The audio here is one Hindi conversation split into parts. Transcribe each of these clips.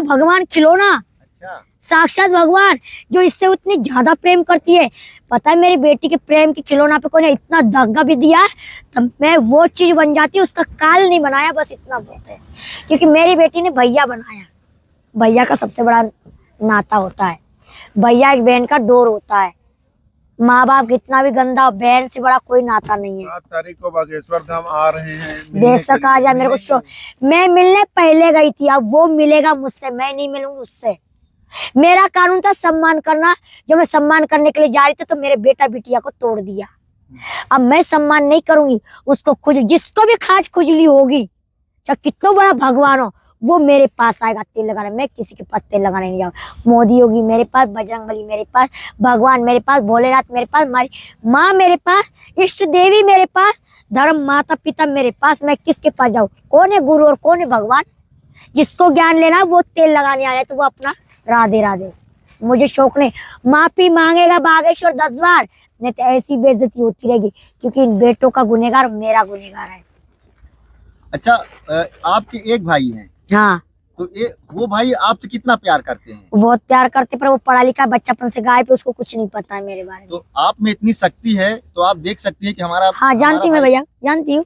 भगवान खिलौना। अच्छा। साक्षात भगवान, जो इससे उतनी ज्यादा प्रेम करती है। पता है मेरी बेटी के प्रेम की खिलौना पे कोई ने इतना दगा भी दिया, तब मैं वो चीज बन जाती। उसका काल नहीं बनाया, बस इतना बहुत है। क्योंकि मेरी बेटी ने भैया बनाया। भैया का सबसे बड़ा नाता होता है। भैया एक बहन का डोर होता है। माँ बाप कितना भी गंदा हो, बहन से बड़ा कोई नाता नहीं है। 7 तारीख को बागेश्वर धाम आ रहे हैं। बेशक आ जाए, मेरे को शो। मैं मिलने पहले गई थी, अब वो मिलेगा मुझसे, मैं नहीं मिलूंगी उससे। मेरा कानून था सम्मान करना। जो मैं सम्मान करने के लिए जा रही थी, तो मेरे बेटा बिटिया को तोड़ दिया। अब मैं सम्मान नहीं करूंगी उसको। जिसको भी खाज खुजली होगी, चाहे कितना बड़ा भगवान हो, वो मेरे पास आएगा तेल लगाने। मैं किसी के पास तेल लगाने नहीं जाऊँ। मोदी योगी मेरे पास, बजरंगबली मेरे पास, भगवान मेरे पास, भोलेनाथ मेरे पास, हमारी माँ मेरे पास, इष्ट देवी मेरे पास, धर्म माता पिता मेरे पास। मैं किसके पास जाऊँ? कौन है गुरु और कौन है भगवान? जिसको ज्ञान लेना वो तेल लगाने आया, तो वो अपना राधे राधे। मुझे शौक नहीं। माफी मांगेगा बागेश्वर 10 बार, नहीं तो ऐसी बेइज्जती होती रहेगी। क्योंकि इन बेटों का गुनेगार मेरा गुनेगार है। अच्छा, आपके एक भाई हैं। हाँ, तो वो भाई आपसे कितना प्यार करते हैं? वो बहुत प्यार करते, पर वो पढ़ा लिखा बच्चापन से गायब है, उसको कुछ नहीं पता है मेरे बारे में। तो आप में इतनी शक्ति है, तो आप देख सकती है कि हमारा। हाँ, जानती हूँ मैं भैया, जानती हूँ,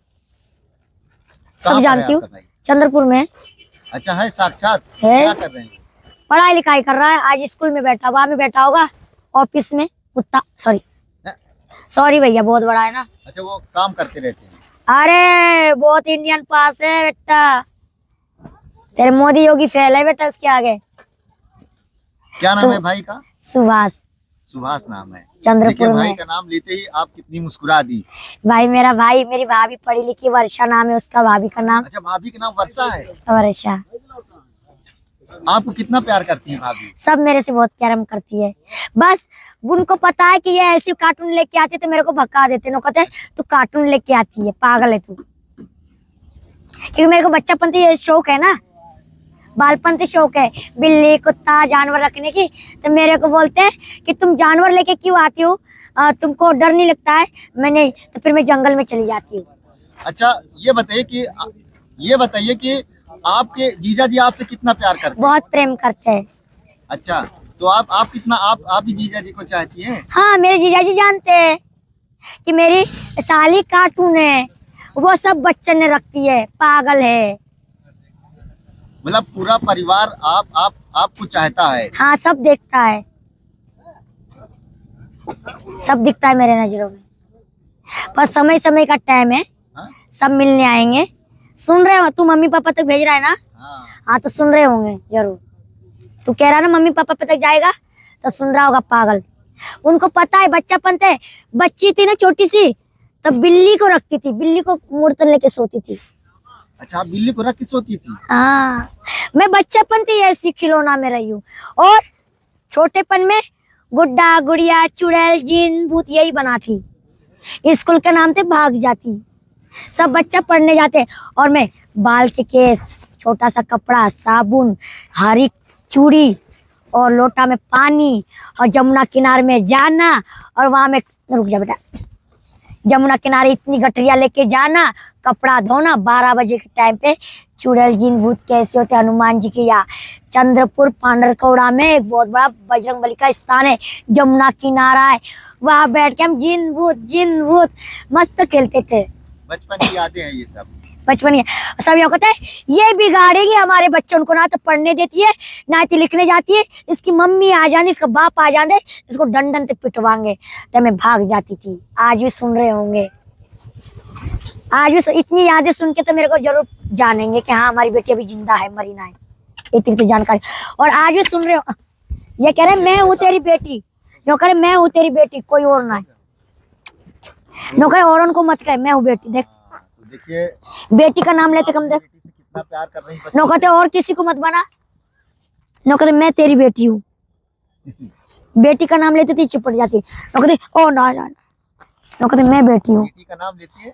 सब जानती हूँ। चंद्रपुर में। अच्छा है, साक्षात है। क्या कर रहे हैं? पढ़ाई लिखाई कर रहा है। आज स्कूल में बैठा, वहां में बैठा होगा ऑफिस में। कुत्ता, सॉरी भैया, बहुत बड़ा है ना। अच्छा, वो काम करते रहते हैं। अरे बहुत इंडियन पास है बेटा। तेरे मोदी योगी फेल है बेटा उसके आगे। क्या नाम है भाई का? सुभाष। सुभाष नाम है। चंद्रपुर में। भाई का नाम लेते ही आप कितनी मुस्कुरा दी। भाई मेरा भाई, मेरी भाभी पढ़ी लिखी, वर्षा नाम है उसका, भाभी का नाम। अच्छा, भाभी का नाम वर्षा है। वर्षा। आपको कितना प्यार करती है भाभी? सब मेरे से बहुत प्यार करती है। बस उनको पता है कि ये ऐसी कार्टून लेके आती, तो मेरे को भगा देते। नो कहते तू कार्टून लेके आती है, पागल है तू। क्योंकि मेरे को बच्चापन से ये शौक है ना, बालपन से शौक है बिल्ली कुत्ता जानवर रखने की। तो मेरे को बोलते हैं कि तुम जानवर लेके क्यों आती हो, तुमको डर नहीं लगता है? मैं नहीं, तो फिर मैं जंगल में चली जाती हूँ। अच्छा, ये बताइए कि आपके जीजा जी आपसे कितना प्यार करते हैं? बहुत प्रेम करते हैं। अच्छा, तो आप कितना आप भी जीजा जी को चाहती हैं? हाँ, मेरे जीजा जी जानते हैं कि मेरी साली कार्टून है, वो सब बच्चन ने रखती है, पागल है। मतलब पूरा परिवार आपको चाहता है? हाँ, सब देखता है, सब दिखता है मेरे नजरों में। पर समय समय का टाइम है। हाँ? सब मिलने आएंगे। सुन रहे हो तू? मम्मी पापा तक भेज रहा है ना? हाँ, तो सुन रहे होंगे जरूर। तू कह रहा ना मम्मी पापा पे तक जाएगा, तो सुन रहा होगा पागल। उनको पता है बच्चापन से। बच्ची थी ना छोटी सी, तब बिल्ली को रखती थी, बिल्ली को मूर्तन लेके सोती थी। अच्छा, आप बिल्ली को रख के सोती थी? हाँ, मैं बच्चापन से ऐसी खिलौना में रही हूँ। और छोटेपन में गुड्डा गुड़िया चुड़ैल जिन भूत यही बना थी। स्कूल के नाम से भाग जाती। सब बच्चा पढ़ने जाते, और मैं बाल के केस, छोटा सा कपड़ा, साबुन, हरी चूड़ी और लोटा में पानी, और जमुना किनारे में जाना। और वहां में रुक जा बेटा, जमुना किनारे इतनी गठरिया लेके जाना, कपड़ा धोना। 12 बजे के टाइम पे चुड़ैल जिन भूत कैसे होते, हनुमान जी की। या चंद्रपुर पांडरकौड़ा में एक बहुत बड़ा बजरंगबली का स्थान है, जमुना किनारा है, वहां बैठ के हम जिन भूत मस्त खेलते थे। बचपन की यादें हैं ये सब। बचपन सब ये कहते हैं ये बिगाड़ेगी हमारे बच्चों को, ना तो पढ़ने देती है ना तो लिखने जाती है। इसकी मम्मी आ जाने, इसका बाप आ जाने, इसको डंडन से पिटवाएंगे। तो मैं भाग जाती थी। आज भी सुन रहे होंगे, आज भी इतनी यादें सुन के तो मेरे को जरूर जानेंगे कि हाँ हमारी बेटी अभी जिंदा है, मरी ना है। इतनी तो जानकारी। और आज भी सुन रहे हो, ये कह रहे मैं हूँ तेरी बेटी, जो कह रहे मैं हूँ तेरी बेटी, कोई और ना है। नो कहे और उनको मत कहे, मैं हूँ बेटी। देख देखिए, बेटी का नाम लेते कम देख, कितना प्यार कर रही है। नो कहते और किसी को मत बना, नो कहते मैं तेरी बेटी हूँ। बेटी का नाम लेते थी चुप पड़ जाती, नो कहते ओ ना जाना, नो कहते मैं बेटी हूँ। बेटी का नाम लेती है,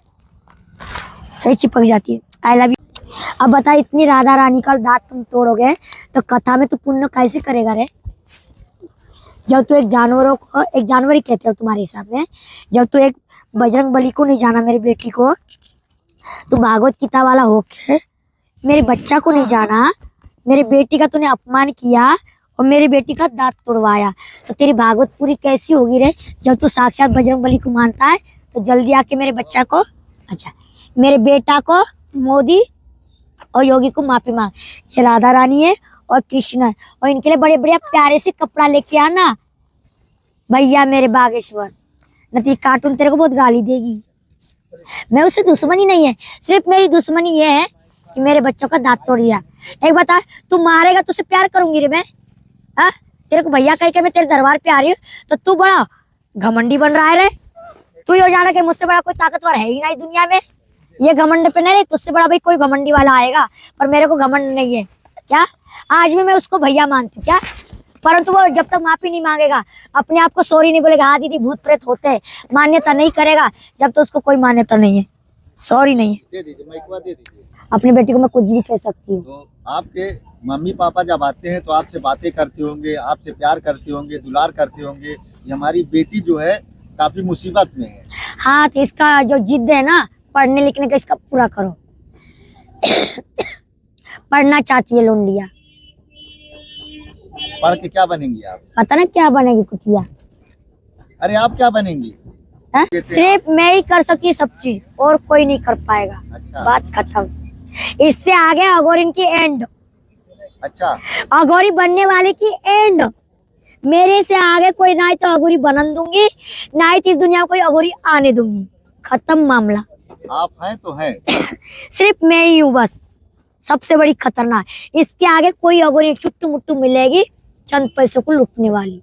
सही चिपक जाती है, आई लव यू। अब बता, इतनी राधा रानी का दांत तुम तोड़ोगे तो कथा में तू पुण्य कैसे करेगा रे? जब तू एक जानवरों को, एक जानवर ही कहते हो तुम्हारे हिसाब में, जब तू एक बजरंगबली को नहीं जाना, मेरी बेटी को, तू भागवत गीता वाला होके मेरे बच्चा को नहीं जाना, मेरी बेटी का तूने अपमान किया और मेरी बेटी का दांत तोड़वाया, तो तेरी भागवत पूरी कैसी होगी रे? जब तू साक्षात बजरंगबली को मानता है तो जल्दी आके मेरे बच्चा को, अच्छा मेरे बेटा को, मोदी और योगी को माफी मांग। ये राधा रानी है और कृष्ण है, और इनके लिए बड़े बढ़िया प्यारे से कपड़ा लेके आना भैया मेरे बागेश्वर, न तो ये कार्टून तेरे को बहुत गाली देगी। मैं उससे दुश्मनी नहीं है, सिर्फ मेरी दुश्मनी ये है कि मेरे बच्चों का दांत तोड़ दिया। एक बता, तू मारेगा तुझसे प्यार करूंगी रे मैं? हाँ, तेरे को भैया कह के मैं तेरे दरबार पे आ रही हूँ तो तू बड़ा घमंडी बन रहा है रे। तू ये जाना कि मुझसे बड़ा कोई ताकतवर है ही नहीं दुनिया में। ये घमंड पे नहीं, तुझसे बड़ा भाई कोई घमंडी वाला आएगा, पर मेरे को घमंड नहीं है। क्या आज भी मैं उसको भैया मानती हूँ क्या? परंतु वो जब तक माफी नहीं मांगेगा, अपने आप को सॉरी नहीं बोलेगा, हाँ दीदी भूत प्रेत होते हैं, मान्यता नहीं करेगा, जब तो उसको कोई मान्यता नहीं है, सॉरी नहीं है। दे दीजिए, माइक दे दीजिए। अपनी बेटी को मैं कुछ भी कह सकती हूँ। तो आपके मम्मी पापा जब आते हैं तो आपसे बातें करते होंगे, आपसे प्यार करते होंगे, दुलार करते होंगे। ये हमारी बेटी जो है काफी मुसीबत में है। हाँ, तो इसका जो जिद है ना पढ़ने लिखने का, इसका पूरा करो। पढ़ना चाहती है लोंडिया, पढ़ के क्या बनेंगी आप? पता ना क्या बनेगी कुतिया। अरे आप क्या बनेंगी? है? सिर्फ मैं ही कर सकती सब चीज, और कोई नहीं कर पाएगा। अच्छा। बात खत्म। इससे आगे अघोरिन की एंड। अच्छा, अघोरी बनने वाले की एंड। मेरे से आगे कोई ना ही तो अघोरी बनन दूंगी, ना ही तो इस दुनिया में कोई अघोरी आने दूंगी। खत्म मामला। आप हैं तो हैं। सिर्फ मैं ही हूँ बस, सबसे बड़ी खतरनाक। इसके आगे कोई अघोरी छुट्टू मुट्टू मिलेगी, चंद पैसों को लूटने वाली।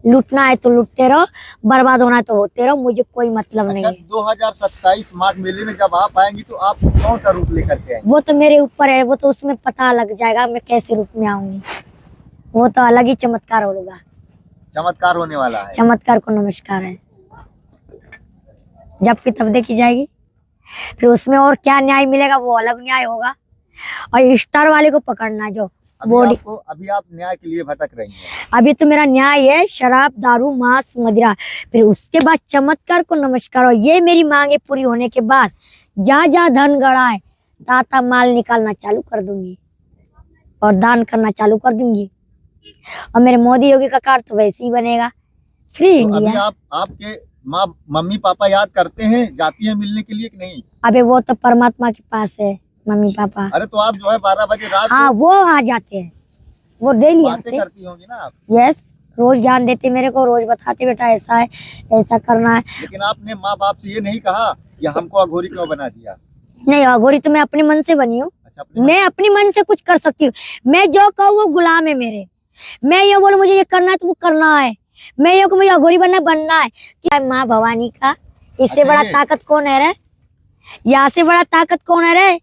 लूटना है तो लूटते रहो, बर्बाद होना है तो होते रहो, मुझे कोई मतलब नहीं अच्छा, है। 2027 माघ मेले में जब आप आएंगी तो आप कौन सा रूप लेकर के आएंगी? वो तो मेरे ऊपर है, वो तो उसमें पता लग जाएगा मैं कैसे रूप में आऊंगी। वो तो अलग ही चमत्कार होगा। चमत्कार होने वाला है। चमत्कार को नमस्कार है, जब की तब देखी जाएगी। फिर उसमें और क्या न्याय मिलेगा वो अलग न्याय होगा। और स्टार वाले को पकड़ना जो बॉडी। अभी आप न्याय के लिए भटक रही हैं। अभी तो मेरा न्याय है शराब, दारू, मांस, मदिरा। फिर उसके बाद चमत्कार को नमस्कार। और ये मेरी मांगे पूरी होने के बाद जहाँ जहाँ धन गड़ा है, ताता माल निकालना चालू कर दूंगी और दान करना चालू कर दूंगी। और मेरे मोदी योगी का कार्ड तो वैसे ही बनेगा, फ्री तो अभी इंडिया। आपके माँ मम्मी पापा याद करते हैं, जाती हैं मिलने के लिए कि नहीं? अबे वो तो परमात्मा के पास है मम्मी पापा। अरे तो आप जो है 12 बजे रात हाँ, को वो आ जाते हैं, वो डेली बातें आते। करती होंगी ना आप? यस, रोज ज्ञान देते मेरे को, रोज बताते बेटा ऐसा है, ऐसा करना है। लेकिन आपने माँ बाप से ये नहीं कहा कि हमको अघोरी क्यों बना दिया? नहीं, अघोरी तो मैं अपने मन से बनी हूँ। अच्छा, मैं अपनी मन से कुछ कर सकती हूँ। मैं जो कहूँ वो गुलाम है मेरे। मैं ये बोलूं मुझे ये करना है तो वो करना है। मैं ये कहूँ मुझे अघोरी बनना है। क्या माँ भवानी का इससे अच्छा, बड़ा ये? ताकत कौन है रे? यहाँ से बड़ा ताकत कौन है रे?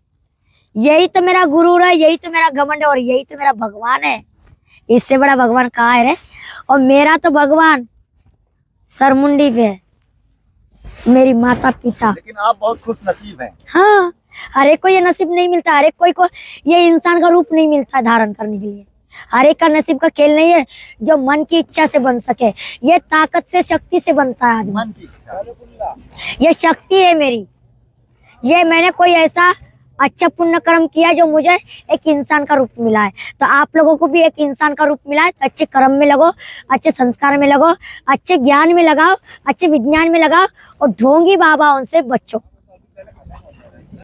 यही तो मेरा गुरु है, यही तो मेरा घमंड है, और यही तो मेरा भगवान है। इससे बड़ा भगवान कहाँ है रे? और मेरा तो भगवान सरमुंडी पे है, मेरी माता पिता। लेकिन आप बहुत खुश नसीब हैं। हाँ, हर एक को ये नसीब नहीं मिलता, हर एक कोई को ये इंसान का रूप नहीं मिलता धारण करने के लिए। हर एक का नसीब का खेल नहीं है जो मन की इच्छा से बन सके। ये ताकत से, शक्ति से बनता है आदमी। मन की इच्छा। ये शक्ति है मेरी। ये मैंने कोई ऐसा अच्छा पुण्य कर्म किया जो मुझे एक इंसान का रूप मिला है। तो आप लोगों को भी एक इंसान का रूप मिला है, तो अच्छे कर्म में लगो, अच्छे संस्कार में लगो, अच्छे ज्ञान में लगाओ, अच्छे विज्ञान में लगाओ, और ढोंगी बाबा उनसे बचो।